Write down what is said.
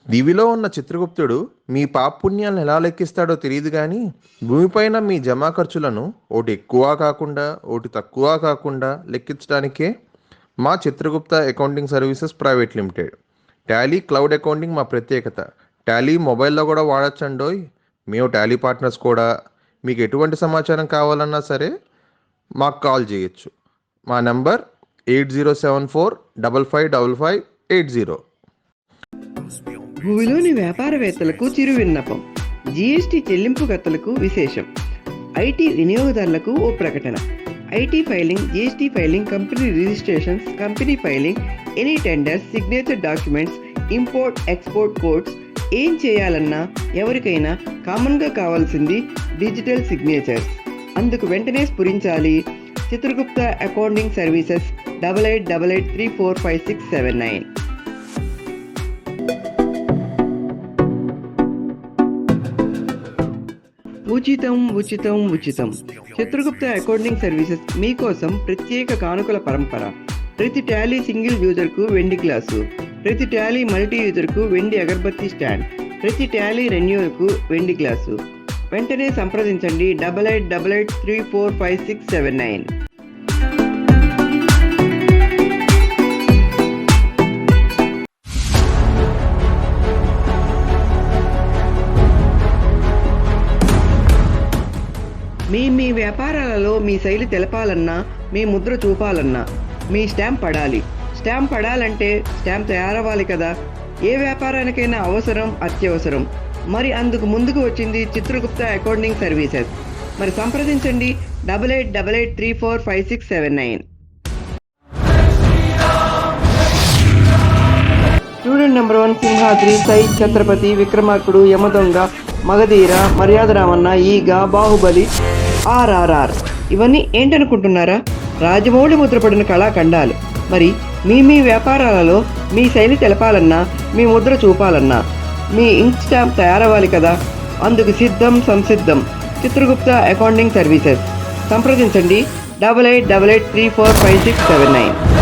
దివిలో ఉన్న చిత్రగుప్తుడు మీ పాపపుణ్యాలను ఎలా లెక్కిస్తాడో తెలియదు కానీ భూమిపైన మీ జమా ఖర్చులను ఒకటి ఎక్కువ కాకుండా ఒకటి తక్కువ కాకుండా లెక్కించడానికే మా Chitragupta accounting services private limited. Tally cloud accounting మా ప్రత్యేకత. టాలీ మొబైల్లో కూడా వాడచ్చండోయ్. మేము టాలీ పార్ట్నర్స్ కూడా. మీకు ఎటువంటి సమాచారం కావాలన్నా సరే మాకు కాల్ చేయొచ్చు. మా నంబర్ 8074555580. భూమిలోని వ్యాపారవేత్తలకు చిరు విన్నపం. జీఎస్టీ చెల్లింపుకర్తలకు విశేషం. ఐటీ వినియోగదారులకు ఓ ప్రకటన. IT filing, GST filing, company registrations, company filing, any tenders, signature documents, import export codes ఏం చేయాలన్నా ఎవరికైనా కామన్గా కావాల్సింది డిజిటల్ సిగ్నేచర్స్. అందుకు వెంటనే స్ఫురించాలి చిత్రగుప్త అకౌంటింగ్ సర్వీసెస్ 8888345679. ఉచితం ఉచితం ఉచితం. చిత్రగుప్త అకౌంటింగ్ సర్వీసెస్ మీకోసం ప్రత్యేక కానుకల పరంపర. ప్రతి టాలీ సింగిల్ యూజర్కు వెండి గ్లాసు, ప్రతి టాలీ మల్టీ యూజర్కు వెండి అగరబత్తి స్టాండ్, ప్రతి టాలీ రెన్యూలకు వెండి గ్లాసు. వెంటనే సంప్రదించండి 8888345679. మీ వ్యాపారాలలో మీ శైలి తెలపాలన్నా, మీ ముద్ర చూపాలన్నా మీ స్టాంప్ పడాలి. స్టాంప్ పడాలంటే స్టాంప్ తయారవ్వాలి కదా. ఏ వ్యాపారానికైనా అవసరం, అత్యవసరం. మరి అందుకు ముందుకు వచ్చింది చిత్రగుప్త అకౌంటింగ్ సర్వీసెస్. మరి సంప్రదించండి 8888345679. స్టూడెంట్ నెంబర్ 1 సింహాద్రి, సైజ్ ఛత్రపతి, విక్రమార్కుడు, యమదొంగ, మగధీర, మర్యాద రామన్న, ఈగ, బాహుబలి, RRR. ఇవన్నీ ఏంటనుకుంటున్నారా? రాజమౌళి ముద్రపడిన కళాఖండాలు. మరి మీ వ్యాపారాలలో మీ శైలి తెలపాలన్నా, మీ ముద్ర చూపాలన్నా మీ ఇంక్ స్టాంప్ తయారవ్వాలి కదా. అందుకు సిద్ధం సంసిద్ధం చిత్రగుప్త అకౌంటింగ్ సర్వీసెస్. సంప్రదించండి 8888345679.